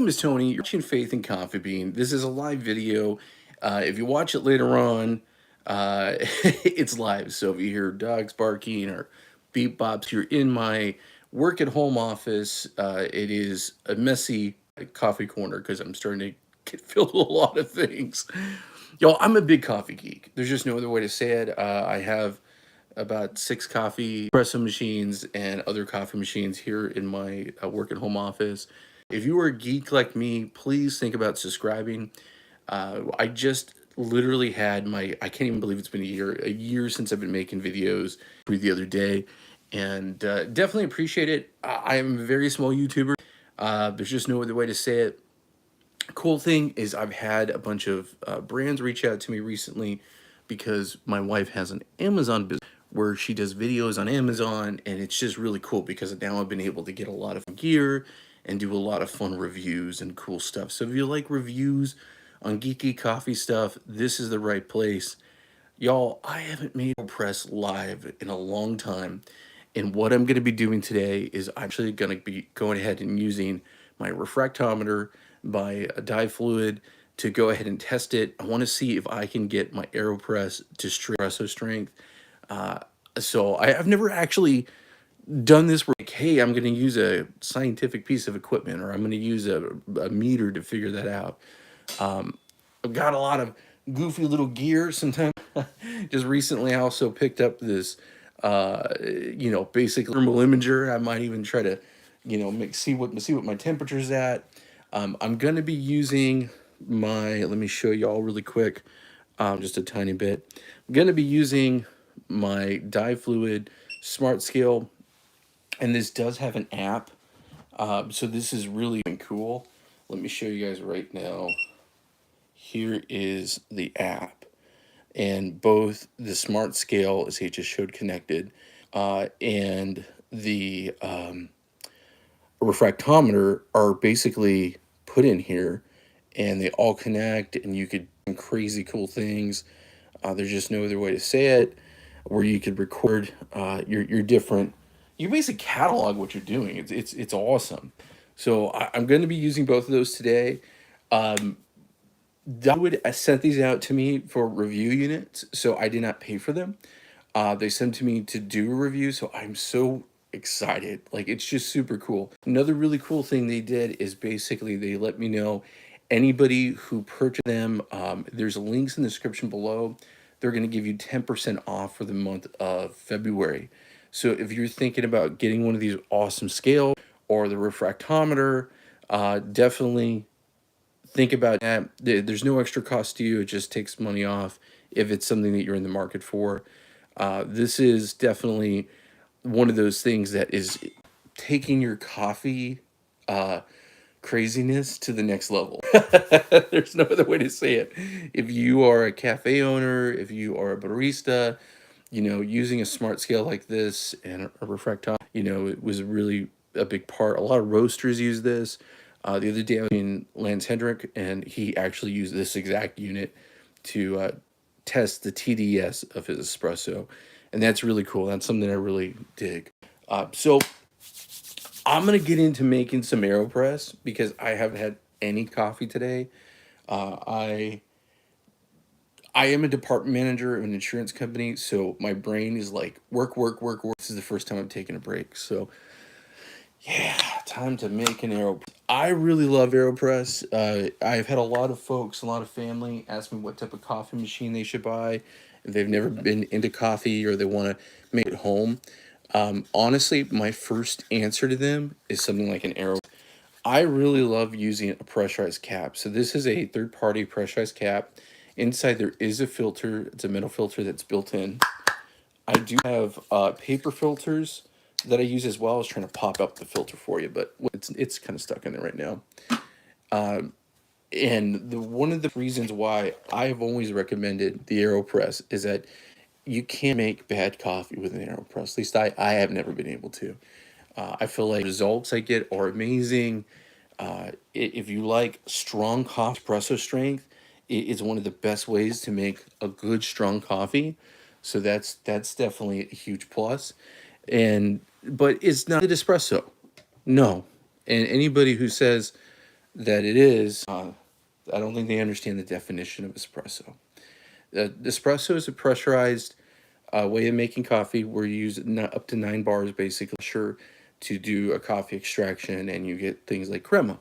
My name is Tony. You're watching Faith and Coffee Bean. This is a live video. If you watch it later on, it's live. So if you hear dogs barking or beep bops, you're in my work at home office. It is a messy coffee corner because I'm starting to get filled with a lot of things. Y'all, I'm a big coffee geek. There's just no other way to say it. I have about 6 coffee espresso machines and other coffee machines here in my work at home office. If you are a geek like me, please think about subscribing. I just literally had I can't even believe it's been a year since I've been making videos the other day. And definitely appreciate it. I am a very small YouTuber. There's just no other way to say it. Cool thing is I've had a bunch of brands reach out to me recently because my wife has an Amazon business where she does videos on Amazon, and it's just really cool because now I've been able to get a lot of gear and do a lot of fun reviews and cool stuff. So if you like reviews on geeky coffee stuff, this is the right place. Y'all, I haven't made Aeropress live in a long time. And what I'm going to be doing today is I'm actually going to be going ahead and using my refractometer by DiFluid to go ahead and test it. I want to see if I can get my Aeropress to espresso strength. So I've never actually done this where, like, hey, I'm going to use a scientific piece of equipment or I'm going to use a meter to figure that out. I've got a lot of goofy little gear sometimes. Just recently, I also picked up this, basically thermal imager. I might even try to, see what my temperature's at. I'm gonna be using my. Let me show y'all really quick, just a tiny bit. I'm gonna be using my DiFluid Smart Scale, and this does have an app. So this is really cool. Let me show you guys right now. Here is the app, and both the smart scale, as he just showed, connected, and the refractometer are basically put in here, and they all connect, and you could do crazy cool things. There's just no other way to say it, where you could record your different. You basically catalog what you're doing. It's awesome. So I'm going to be using both of those today. Would sent these out to me for review units, so I did not pay for them. They sent to me to do a review, so I'm so excited. Like, it's just super cool. Another really cool thing they did is basically they let me know anybody who purchased them, there's links in the description below. They're going to give you 10% off for the month of February. So if you're thinking about getting one of these awesome scales or the refractometer, definitely think about that. There's no extra cost to you. It just takes money off if it's something that you're in the market for. This is definitely one of those things that is taking your coffee craziness to the next level. There's no other way to say it. If you are a cafe owner, if you are a barista, using a smart scale like this and a refractometer, it was really a big part. A lot of roasters use this. The other day I was in Lance Hendrick, and he actually used this exact unit to test the TDS of his espresso. And that's really cool. That's something I really dig. So I'm going to get into making some Aeropress because I haven't had any coffee today. I am a department manager of an insurance company, so my brain is like work, work, work, work. This is the first time I'm taking a break. So yeah, time to make an Aeropress. I really love Aeropress. I've had a lot of folks, a lot of family ask me what type of coffee machine they should buy if they've never been into coffee or they want to make it home. Honestly, my first answer to them is something like an Aeropress. I really love using a pressurized cap. So this is a third-party pressurized cap. Inside there is a filter. It's a metal filter that's built in. I do have paper filters that I use as well. I was trying to pop up the filter for you, but it's kind of stuck in there right now. And one of the reasons why I've always recommended the Aeropress is that you can't make bad coffee with an Aeropress. At least I have never been able to. I feel like results I get are amazing. If you like strong coffee, espresso strength is one of the best ways to make a good strong coffee. So that's definitely a huge plus. But it's not an espresso. No. And anybody who says that it is, I don't think they understand the definition of espresso. Espresso is a pressurized way of making coffee where you use up to 9 bars basically sure to do a coffee extraction, and you get things like crema.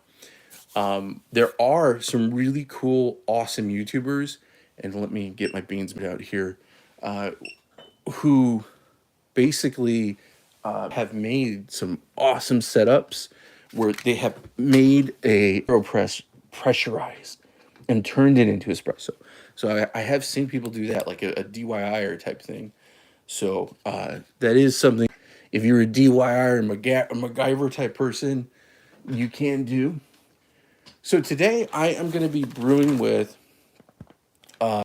There are some really cool, awesome YouTubers, and let me get my beans out here, who basically have made some awesome setups where they have made a Aeropress pressurized and turned it into espresso. So I have seen people do that, like a DIY type thing. So that is something, if you're a DIY or MacGyver type person, you can do. So today I am going to be brewing with a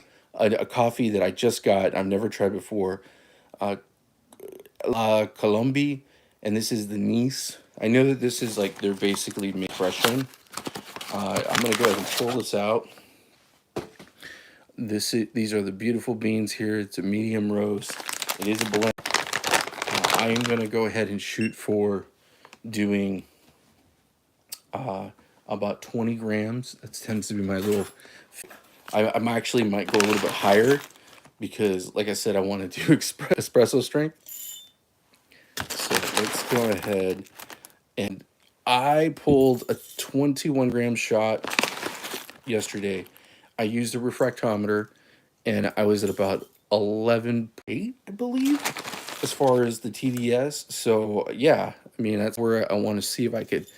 coffee that I just got. I've never tried before. Colombia, and this is the Nice. I know that this is like they're basically made fresh in. I'm gonna go ahead and pull this out. These are the beautiful beans here. It's a medium roast. It is a blend. I am gonna go ahead and shoot for doing about 20 grams. That tends to be my little. I'm actually might go a little bit higher because, like I said, I want to do espresso strength. So let's go ahead. And I pulled a 21-gram shot yesterday. I used a refractometer, and I was at about 11.8, I believe, as far as the TDS. So yeah, I mean, that's where I want to see if I could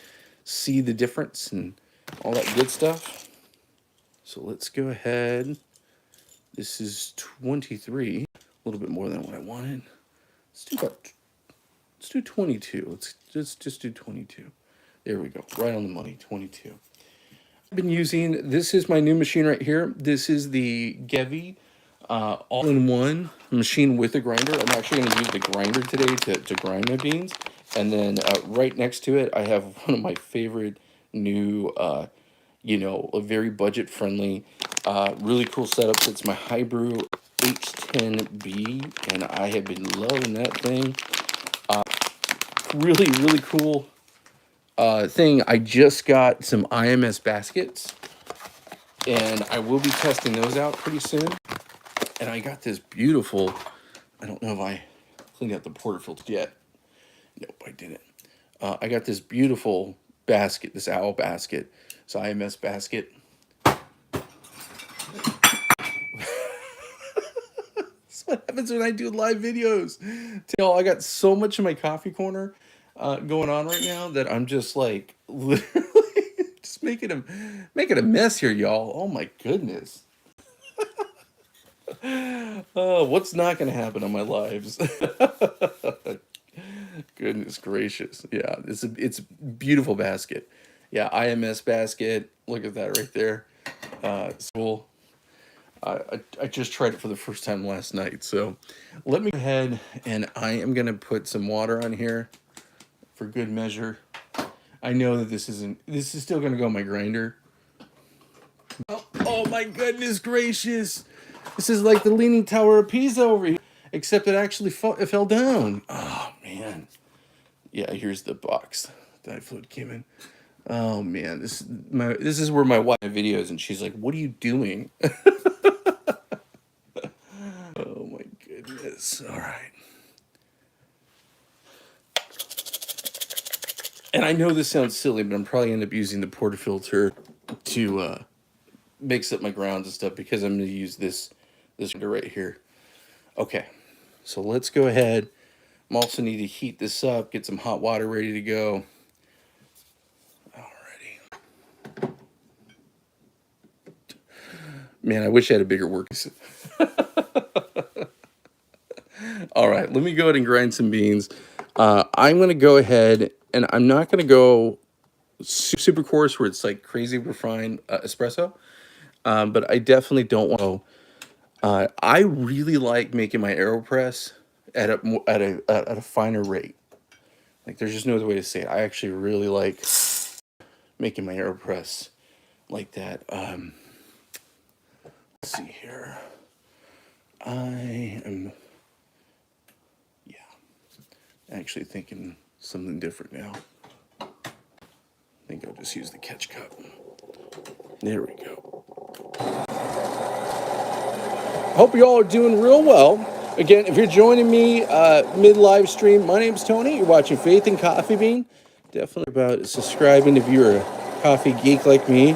see the difference and all that good stuff. So let's go ahead. This is 23, a little bit more than what I wanted. Let's do 22. Let's just do 22. There we go. Right on the money, 22. I've been using, this is my new machine right here. This is the Gevi all-in-one machine with a grinder. I'm actually going to use the grinder today to grind my beans. And then right next to it, I have one of my favorite new, a very budget-friendly, really cool setups. It's my Hybrew H10B, and I have been loving that thing. Really, really cool thing. I just got some IMS baskets, and I will be testing those out pretty soon. And I got this beautiful, I don't know if I cleaned out the portafilter yet. Nope, I didn't. I got this beautiful basket, this owl basket. It's IMS basket. That's what happens when I do live videos. I got so much in my coffee corner going on right now that I'm just like literally just making a mess here, y'all. Oh my goodness. What's not gonna happen on my lives? Goodness gracious. Yeah, it's a beautiful basket. Yeah, IMS basket. Look at that right there. It's cool. I just tried it for the first time last night. So let me go ahead, and I am gonna put some water on here for good measure. I know that this is still gonna go in my grinder. Oh my goodness gracious. This is like the Leaning Tower of Pisa over here, except it actually it fell down. Oh man. Yeah, here's the box. DiFluid came in. Oh man, this is where my wife videos, and she's like, "What are you doing?" Oh my goodness. All right. And I know this sounds silly, but I'm probably end up using the portafilter to mix up my grounds and stuff because I'm going to use this right here. Okay, so let's go ahead. I'm also need to heat this up, get some hot water ready to go. Alrighty. Man, I wish I had a bigger work. All right, let me go ahead and grind some beans. I'm going to go ahead, and I'm not going to go super coarse where it's like crazy refined espresso, but I definitely don't want to. I really like making my Aeropress at a finer rate. Like there's just no other way to say it. I actually really like making my Aeropress like that. Let's see here. I am, yeah, actually thinking something different now. I think I'll just use the catch cup. There we go. Hope you all are doing real well. Again, if you're joining me mid-live stream, my name's Tony. You're watching Faith and Coffee Bean. Definitely about subscribing if you're a coffee geek like me.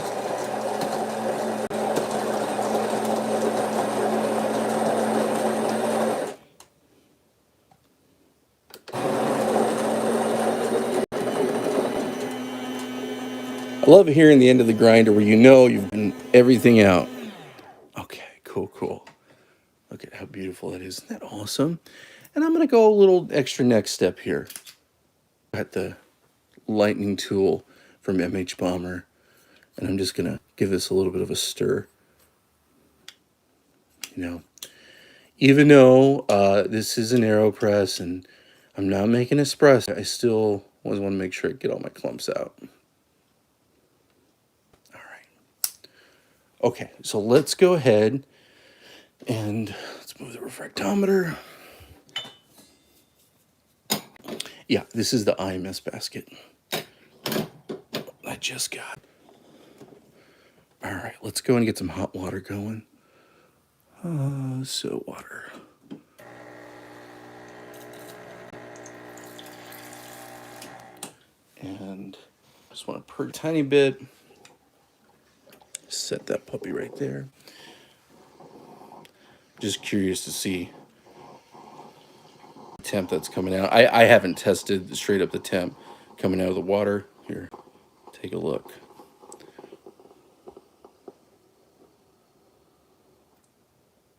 I love hearing the end of the grinder where you know you've done everything out. Okay, cool. Look at how beautiful it is. Isn't that awesome? And I'm going to go a little extra next step here. Got the lightning tool from MH Bomber, and I'm just going to give this a little bit of a stir. You know, even though this is an Aeropress and I'm not making espresso, I still always want to make sure I get all my clumps out. All right. Okay, so let's go ahead and let's move the refractometer. Yeah, this is the IMS basket I just got. All right, let's go and get some hot water going. So water. And just want to purge a tiny bit. Set that puppy right there. Just curious to see the temp that's coming out. I haven't tested straight up the temp coming out of the water. Here, take a look.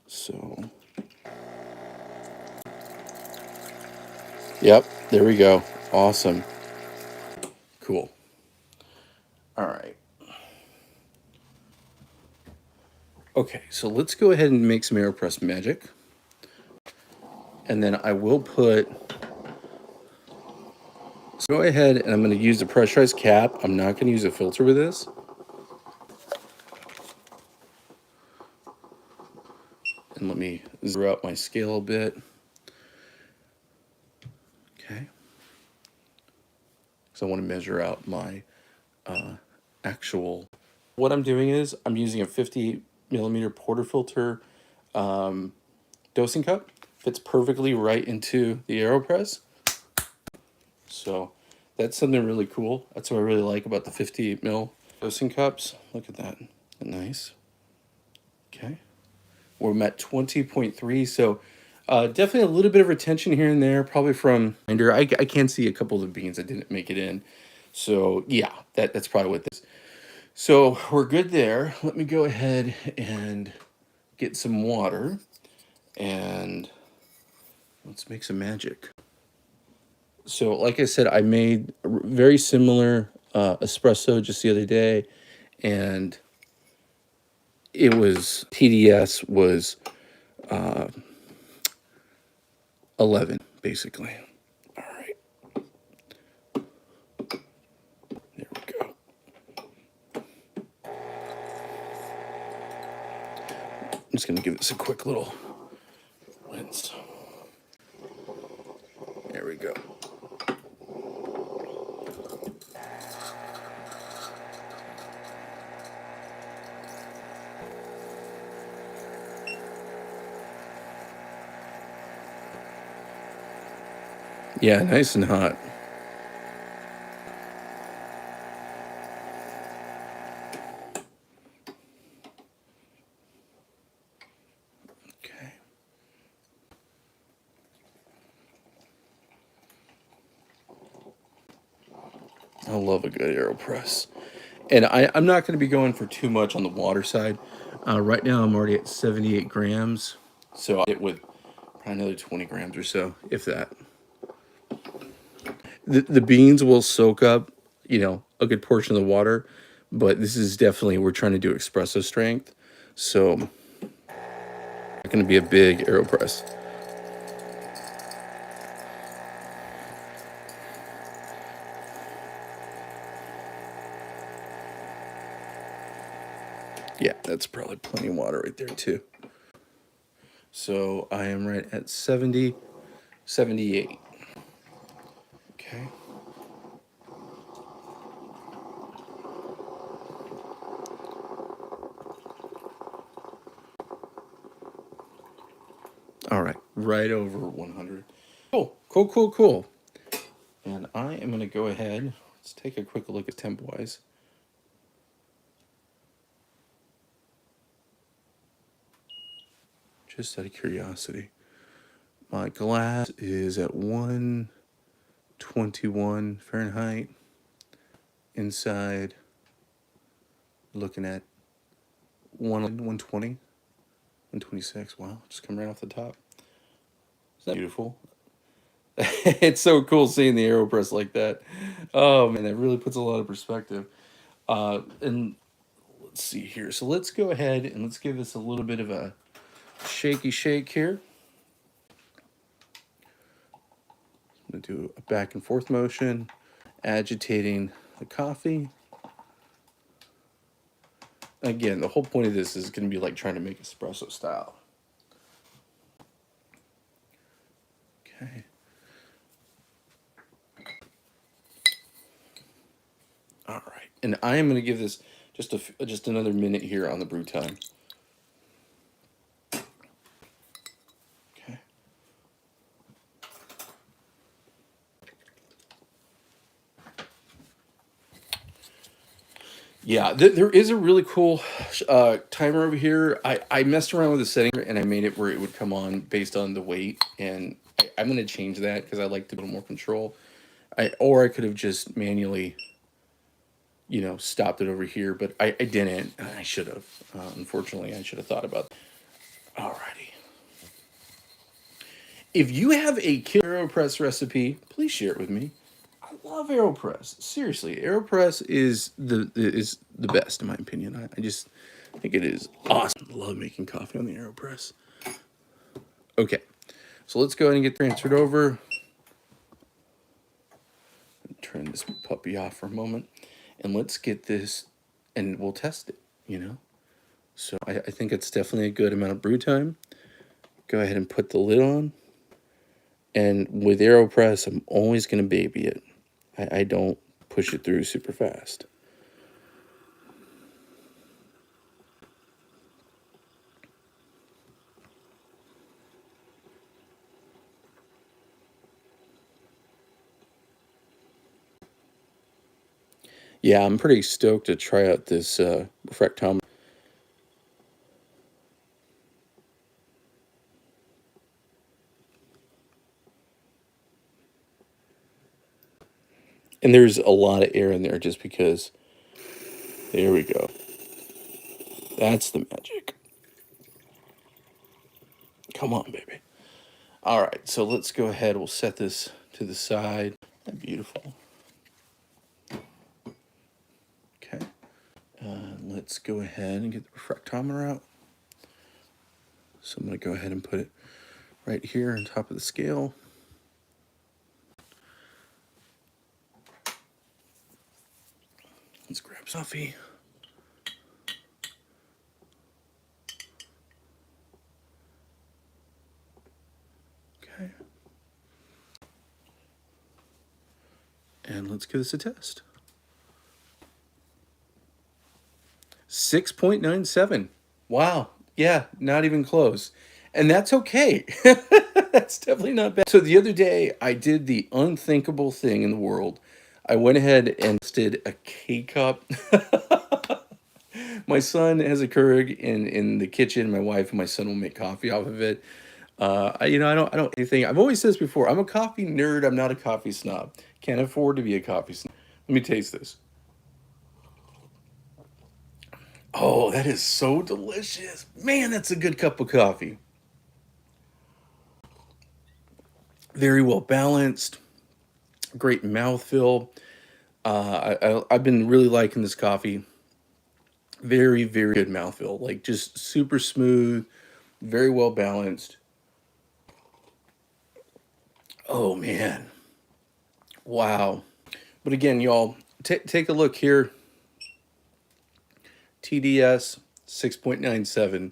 So, yep, there we go. Awesome. Cool. All right. Okay, so let's go ahead and make some Aeropress magic. And then I will put... So go ahead and I'm going to use the pressurized cap. I'm not going to use a filter with this. And let me zero out my scale a bit. Okay. So I want to measure out my actual... What I'm doing is I'm using a 50 millimeter portafilter dosing cup. Fits perfectly right into the Aeropress. So that's something really cool. That's what I really like about the 50 mil dosing cups. Look at that. Nice. Okay. We're at 20.3. So definitely a little bit of retention here and there, probably from I can see a couple of the beans that didn't make it in. So yeah, that's probably what this. So we're good there. Let me go ahead and get some water and let's make some magic. So like I said, I made a very similar espresso just the other day, and it was TDS was 11 basically. All right, there we go. I'm just gonna give this a quick little rinse. There we go. Yeah, nice and hot. Okay. I love a good Aeropress. And I'm not going to be going for too much on the water side. Right now I'm already at 78 grams. So I'll get with probably another 20 grams or so, if that. The beans will soak up, you know, a good portion of the water. But this is definitely, we're trying to do espresso strength. So it's going to be a big Aeropress. Yeah, that's probably plenty of water right there too. So I am right at 70, 78. Okay. All right, right over 100. Cool, cool, cool, cool. And I am going to go ahead. Let's take a quick look at temp wise. Just out of curiosity. My glass is at 121 Fahrenheit. Inside, looking at 120, 126. Wow, just come right off the top. Isn't that beautiful? It's so cool seeing the Aeropress like that. Oh man, that really puts a lot of perspective. And let's see here. So let's go ahead and let's give this a little bit of a shaky shake here. I'm going to do a back and forth motion, agitating the coffee. Again, the whole point of this is going to be like trying to make espresso style. Okay. All right. And I am going to give this just another minute here on the brew time. Okay. Yeah, there is a really cool timer over here. I messed around with the setting and I made it where it would come on based on the weight, and I'm going to change that because I like to a little more control. Or I could have just manually, stopped it over here, but I didn't. And I should have. Unfortunately, I should have thought about that. Alrighty. If you have a killer Aeropress recipe, please share it with me. I love Aeropress. Seriously, Aeropress is the best in my opinion. I just think it is awesome. I love making coffee on the Aeropress. Okay, so let's go ahead and get transferred over. Turn this puppy off for a moment, and let's get this, and we'll test it. So I think it's definitely a good amount of brew time. Go ahead and put the lid on. And with Aeropress, I'm always going to baby it. I don't push it through super fast. Yeah, I'm pretty stoked to try out this Refractometer. And there's a lot of air in there just because. There we go. That's the magic. Come on, baby. All right, so let's go ahead. We'll set this to the side. Beautiful. Okay. Let's go ahead and get the refractometer out. So I'm going to go ahead and put it right here on top of the scale. Let's grab coffee. Okay. And let's give this a test. 6.97. Wow. Yeah, not even close. And that's okay. That's definitely not bad. So the other day, I did the unthinkable thing in the world. I went ahead and did a K-cup. My son has a Keurig in the kitchen. My wife and my son will make coffee off of it. I don't anything. I've always said this before. I'm a coffee nerd. I'm not a coffee snob. Can't afford to be a coffee snob. Let me taste this. Oh, that is so delicious. Man, that's a good cup of coffee. Very well balanced. Great mouthfeel. I've been really liking this coffee. Very, very good mouthfeel. Like just super smooth, very well balanced. Oh, man. Wow. But again, y'all, take a look here. TDS 6.97.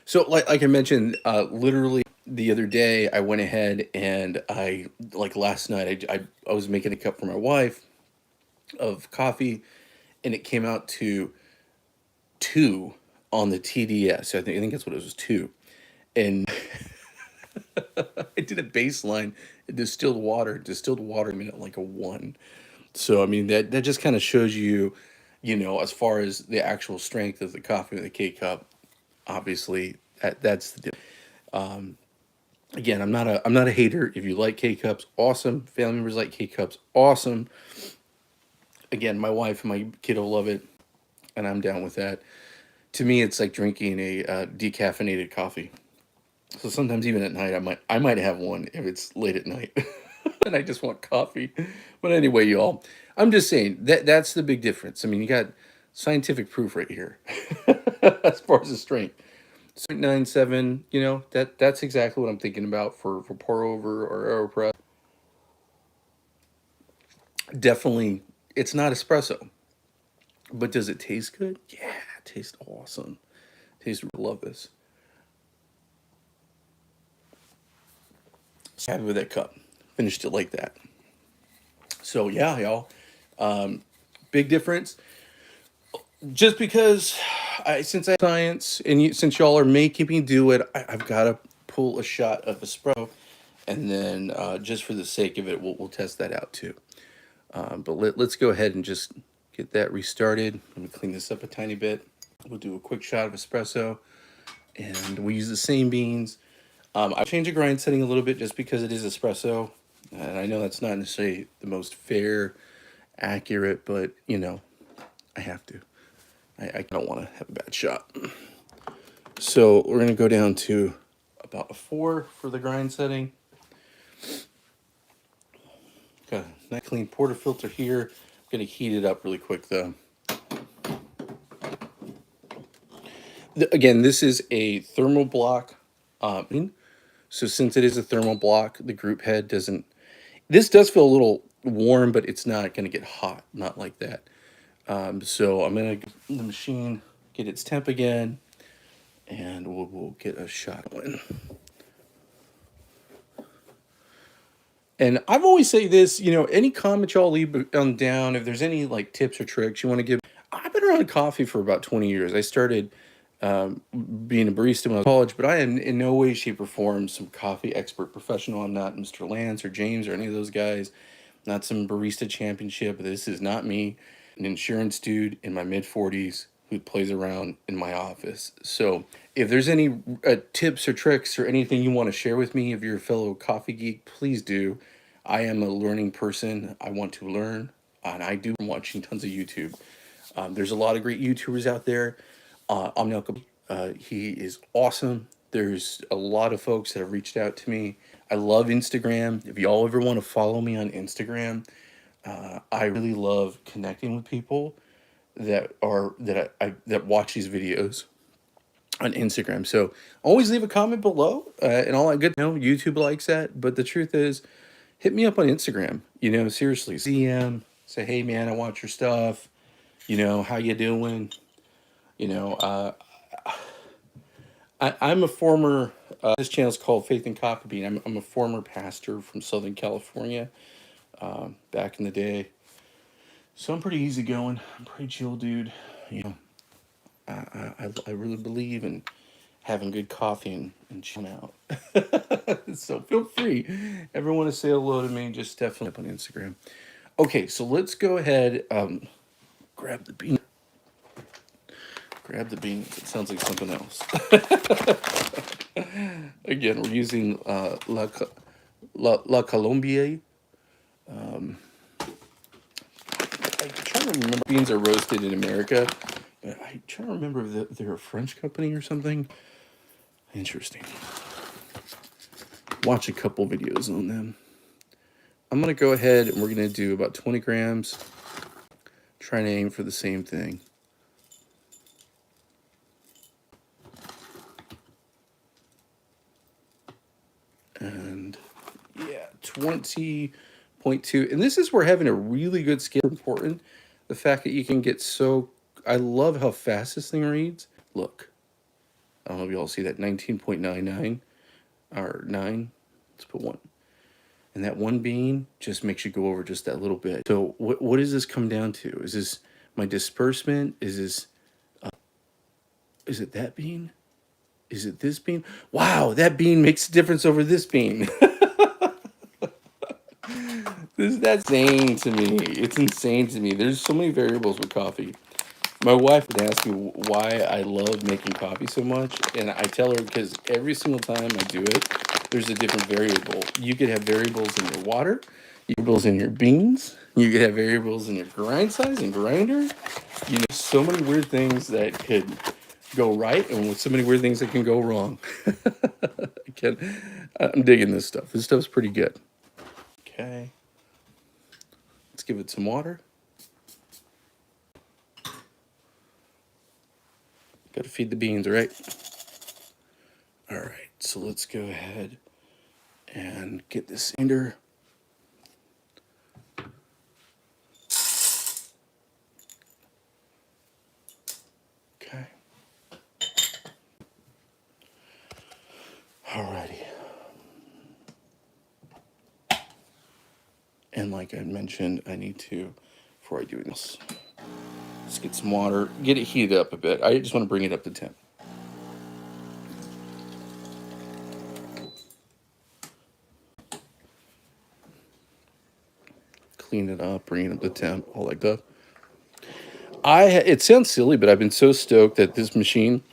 So like I mentioned, literally the other day, I went ahead and last night, I was making a cup for my wife of coffee, and it came out to 2 on the TDS. I think that's what it was, 2. And I did a baseline in distilled water, I mean, at like a 1. So, I mean, that just kind of shows you, as far as the actual strength of the coffee in the K cup, obviously, that's the difference. Again, I'm not a hater. If you like K cups, awesome. Family members like K cups, awesome. Again, my wife and my kiddo love it, and I'm down with that. To me, it's like drinking a decaffeinated coffee. So sometimes even at night, I might have one if it's late at night, and I just want coffee. But anyway, y'all, I'm just saying that's the big difference. I mean, you got scientific proof right here as far as the strength. 0.97, that's exactly what I'm thinking about for pour over or Aeropress. Definitely, it's not espresso, but does it taste good? Yeah, it tastes awesome. Tastes, love this. So happy with that cup. Finished it like that. So yeah, y'all. Big difference. Just because since I science and since y'all are making me do it, I've got to pull a shot of espresso, and then just for the sake of it, we'll test that out too. But let's go ahead and just get that restarted. Let me clean this up a tiny bit. We'll do a quick shot of espresso, and we use the same beans. I changed the grind setting a little bit just because it is espresso, and I know that's not necessarily the most fair, accurate, but I have to. I don't want to have a bad shot. So we're going to go down to about a 4 for the grind setting. Got a nice clean portafilter here. I'm going to heat it up really quick though. Again, this is a thermal block. So since it is a thermal block, the group head doesn't... This does feel a little warm, but it's not going to get hot. Not like that. So I'm going to the machine, get its temp again, and we'll get a shot going. And I've always say this, any comment y'all leave down, if there's any like tips or tricks you want to give. I've been around coffee for about 20 years. I started being a barista when I was in college, but I am in no way, shape, or form some coffee expert professional. I'm not Mr. Lance or James or any of those guys. Not some barista championship. This is not me, an insurance dude in my mid-40s who plays around in my office. So if there's any tips or tricks or anything you want to share with me, if you're a fellow coffee geek, please do. I am a learning person. I want to learn, and I do from watching tons of YouTube. There's a lot of great YouTubers out there. He is awesome. There's a lot of folks that have reached out to me. I love Instagram. If y'all ever want to follow me on Instagram, I really love connecting with people that watch these videos on Instagram. So always leave a comment below and all that good. YouTube likes that, but the truth is, hit me up on Instagram. Seriously, CM, say, hey man, I want your stuff. How you doing? I'm a former. This channel is called Faith and Coffee Bean. I'm a former pastor from Southern California, back in the day. So I'm pretty easygoing. I'm pretty chill, dude. I really believe in having good coffee and chilling out. So feel free. Everyone to say hello to me, just definitely up on Instagram. Okay, so let's go ahead. Grab the bean. Grab the beans. It sounds like something else. Again, we're using La Colombier. I'm trying to remember. Beans are roasted in America, but I'm trying to remember if they're a French company or something. Interesting. Watch a couple videos on them. I'm going to go ahead and we're going to do about 20 grams. Try and aim for the same thing. And yeah, 20.2. And this is where having a really good scale is important. The fact that you can get so... I love how fast this thing reads. Look. I don't know if you all see that. 19.99 or 9. Let's put 1. And that one bean just makes you go over just that little bit. So what does this come down to? Is this my disbursement? Is this... is it that bean? Is it this bean? Wow, that bean makes a difference over this bean. That's insane to me. It's insane to me. There's so many variables with coffee. My wife would ask me why I love making coffee so much, and I tell her because every single time I do it, there's a different variable. You could have variables in your water, variables in your beans. You could have variables in your grind size and grinder. You know, so many weird things that could go right, and with so many weird things that can go wrong. I'm digging this stuff. This stuff's pretty good. Okay, let's give it some water. Got to feed the beans, right? All right, so let's go ahead and get this ender. Okay. Alrighty. And like I mentioned, I need to, before I do this, let's get some water, get it heated up a bit. I just want to bring it up to temp. Clean it up, bring it up to temp, all like that. It sounds silly, but I've been so stoked that this machine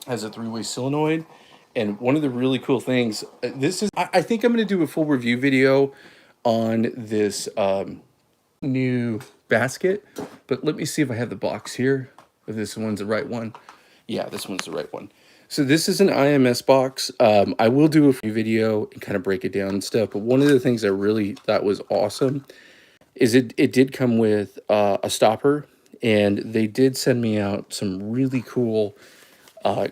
has a 3-way solenoid. And one of the really cool things, I think I'm going to do a full review video on this new basket, but let me see if I have the box here, if this one's the right one. Yeah, this one's the right one. So this is an IMS box. I will do a video and kind of break it down and stuff, but one of the things I really thought was awesome is it did come with a stopper, and they did send me out some really cool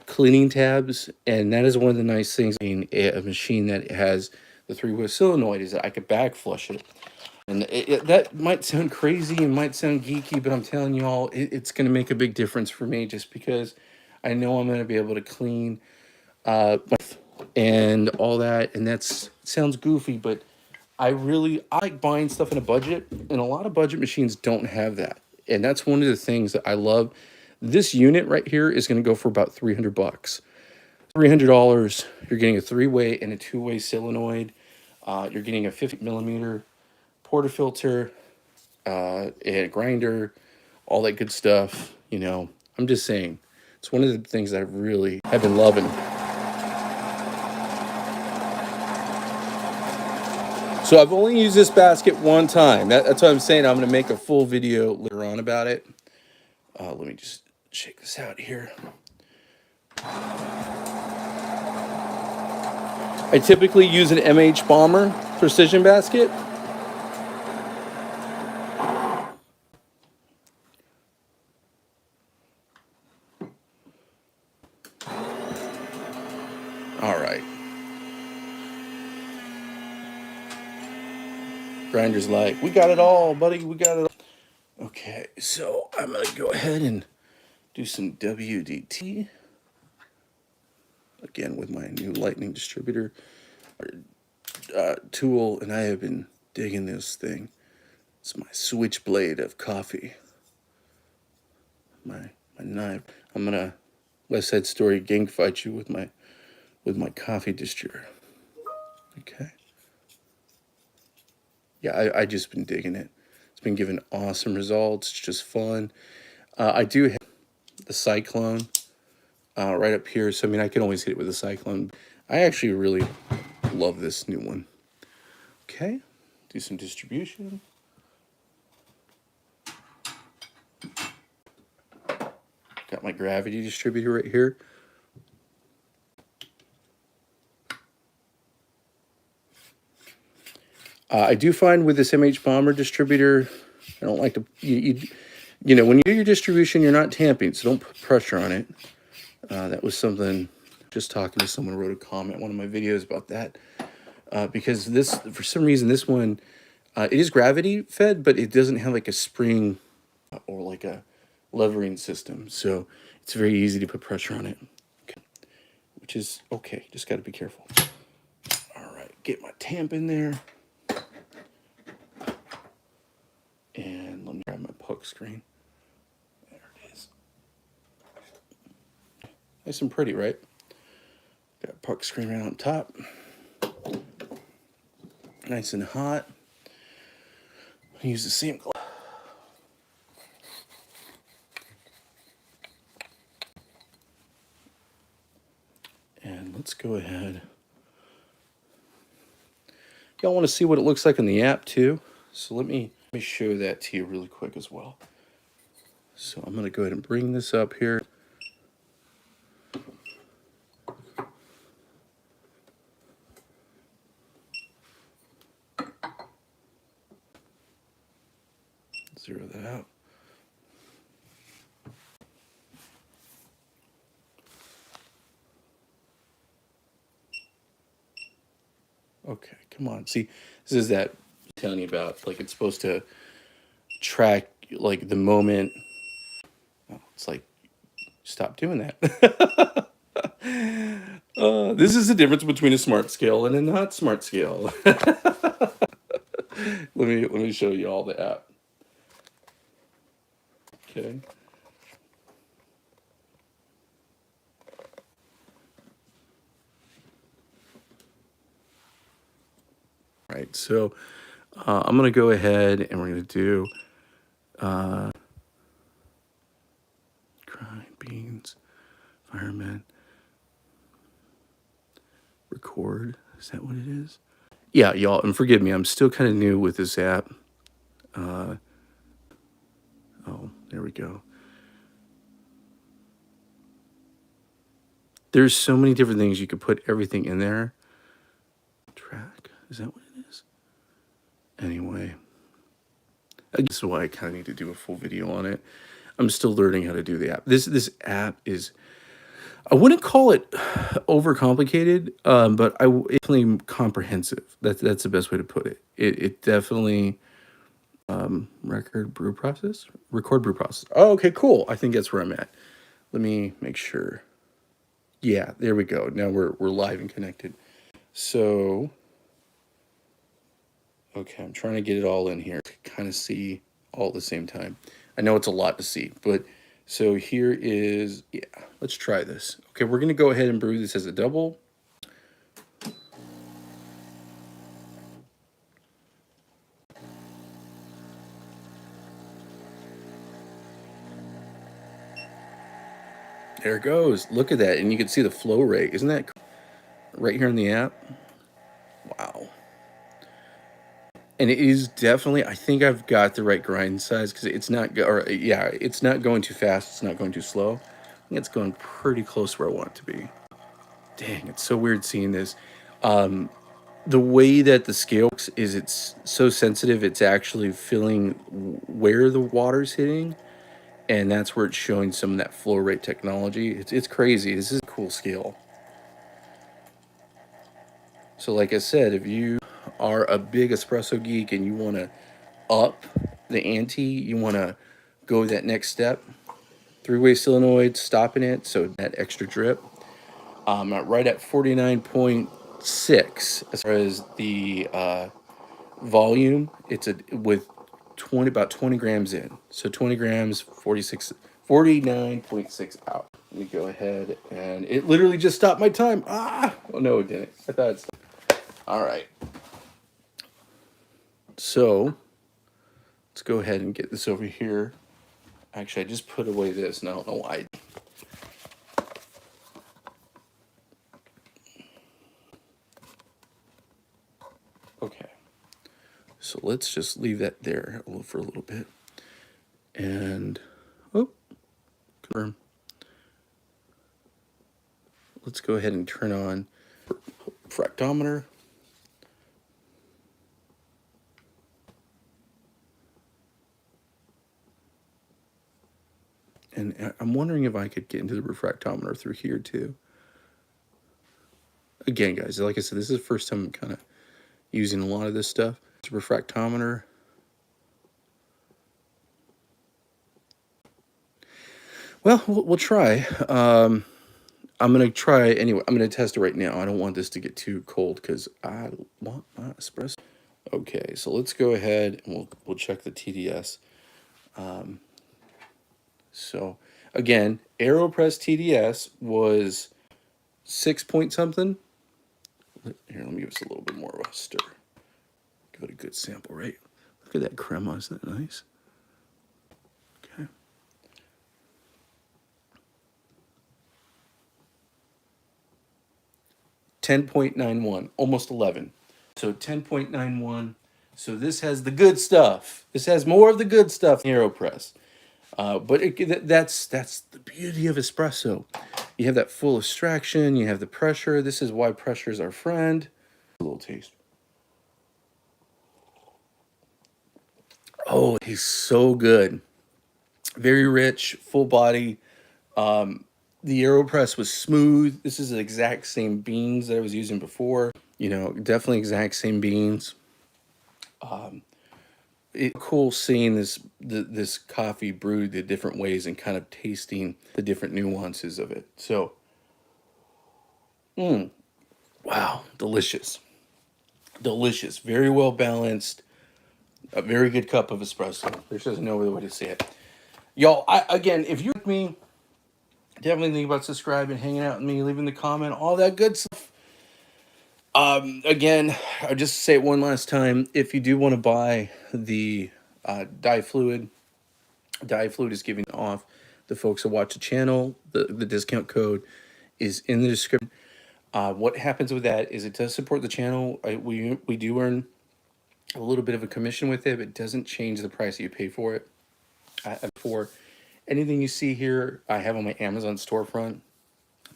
cleaning tabs, and that is one of the nice things in a machine that has the 3-way solenoid is that I could bag flush it. And that might sound crazy and might sound geeky, but I'm telling you all, it's going to make a big difference for me just because I know I'm going to be able to clean and all that. And that's sounds goofy, but I like buying stuff in a budget, and a lot of budget machines don't have that. And that's one of the things that I love. This unit right here is going to go for about $300. $300. You're getting a 3-way and a 2-way solenoid. You're getting a 50mm portafilter, a grinder, all that good stuff. You know, I'm just saying, it's one of the things that I really have been loving. So I've only used this basket one time. That's what I'm saying. I'm going to make a full video later on about it. Let me just shake this out here. I typically use an MH Bomber precision basket. All right. Grinder's like, we got it all, buddy. We got it all. Okay, so I'm going to go ahead and do some WDT. Again, with my new lightning distributor tool, and I have been digging this thing. It's my switchblade of coffee. My knife. I'm going to West Side Story gang fight you with my coffee distributor. Okay. Yeah, I just been digging it. It's been giving awesome results. It's just fun. I do have the Cyclone right up here. So, I mean, I can always hit it with a Cyclone. I actually really love this new one. Okay. Do some distribution. Got my gravity distributor right here. I do find with this MH Bomber distributor, I don't like to, you know, when you do your distribution, you're not tamping, so don't put pressure on it. That was something, just talking to someone wrote a comment in one of my videos about that. Because this, for some reason, this one, it is gravity fed, but it doesn't have like a spring or like a levering system. So it's very easy to put pressure on it, okay. Which is okay. Just got to be careful. All right, get my tamp in there. And let me grab my puck screen. There it is. Nice and pretty, right? Got a puck screen right on top. Nice and hot. Use the same glass. And let's go ahead. Y'all want to see what it looks like in the app too? So let me show that to you really quick as well. So I'm going to go ahead and bring this up here. Zero that out. Okay, come on. See, this is that I'm telling you about. Like, it's supposed to track like the moment. Oh, it's like, stop doing that. This is the difference between a smart scale and a not smart scale. Let me show you all the app. Okay. Right. So I'm gonna go ahead and we're gonna do grind beans, fireman, record. Is that what it is? Yeah, y'all, and forgive me, I'm still kind of new with this app. Oh, there we go. There's so many different things you could put everything in there. Track, is that what it is? Anyway, I guess why I kind of need to do a full video on it. I'm still learning how to do the app. This app is, I wouldn't call it overcomplicated, but it's definitely comprehensive. That's the best way to put it. It definitely record brew process, record brew process. Oh, okay, cool. I think that's where I'm at. Let me make sure. Yeah, there we go. Now we're live and connected. So, okay, I'm trying to get it all in here to kind of see all at the same time. I know it's a lot to see, but so here is, yeah, let's try this. Okay, we're gonna go ahead and brew this as a double. There it goes. Look at that, and you can see the flow rate. Isn't that cool? Right here in the app? Wow. And it is definitely, I think I've got the right grind size because it's not, yeah, it's not going too fast. It's not going too slow. I think it's going pretty close where I want it to be. Dang, it's so weird seeing this. The way that the scale works is it's so sensitive, it's actually feeling where the water's hitting, and that's where it's showing some of that flow rate technology. It's crazy. This is a cool scale. So like I said, if you are a big espresso geek and you want to up the ante, you want to go that next step, three-way solenoid, stopping it, so that extra drip. Right at 49.6 as far as the volume. It's with about 20 grams in. So 20 grams, 49.6 out. Let me go ahead and it literally just stopped my time. Ah, oh no, it didn't. I thought it's all right. So let's go ahead and get this over here. Actually, I just put away this and I don't know why. Okay. So let's just leave that there for a little bit. And, oh, confirm. Let's go ahead and turn on Refractometer. And I'm wondering if I could get into the refractometer through here too. Again, guys, like I said, this is the first time I'm kind of using a lot of this stuff. It's a refractometer. Well, we'll try. I'm going to try anyway. I'm going to test it right now. I don't want this to get too cold because I want my espresso. Okay, so let's go ahead and we'll check the TDS. So again, Aeropress TDS was 6 point something. Here, let me give us a little bit more of a stir. Give it a good sample, right? Look at that crema, isn't that nice? Okay. 10.91, almost 11. So 10.91. So this has the good stuff. This has more of the good stuff in Aeropress. But that's the beauty of espresso. You have that full extraction. You have the pressure. This is why pressure is our friend. A little taste. Oh, he's so good. Very rich, full body. The Aeropress was smooth. This is the exact same beans that I was using before. You know, definitely exact same beans. It's cool seeing this coffee brewed the different ways and kind of tasting the different nuances of it. So, wow, delicious, delicious, very well balanced, a very good cup of espresso. There's just no other way to say it. Y'all, again, if you like me, definitely think about subscribing, hanging out with me, leaving the comment, all that good stuff. Again, I'll just say it one last time. If you do want to buy the DiFluid is giving off the folks that watch the channel. The discount code is in the description. What happens with that is it does support the channel. We do earn a little bit of a commission with it, but it doesn't change the price that you pay for it. For anything you see here, I have on my Amazon storefront.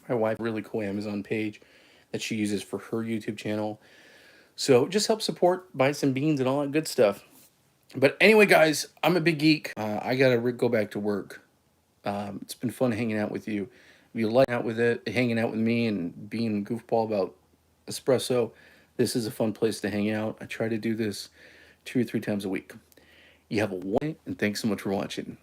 My wife, really cool Amazon page that she uses for her YouTube channel. So just help support, buy some beans and all that good stuff. But anyway, guys, I'm a big geek. I gotta go back to work. It's been fun hanging out with you. If you like hanging out with me and being a goofball about espresso, this is a fun place to hang out. I try to do this 2 or 3 times a week. You have a one, and thanks so much for watching.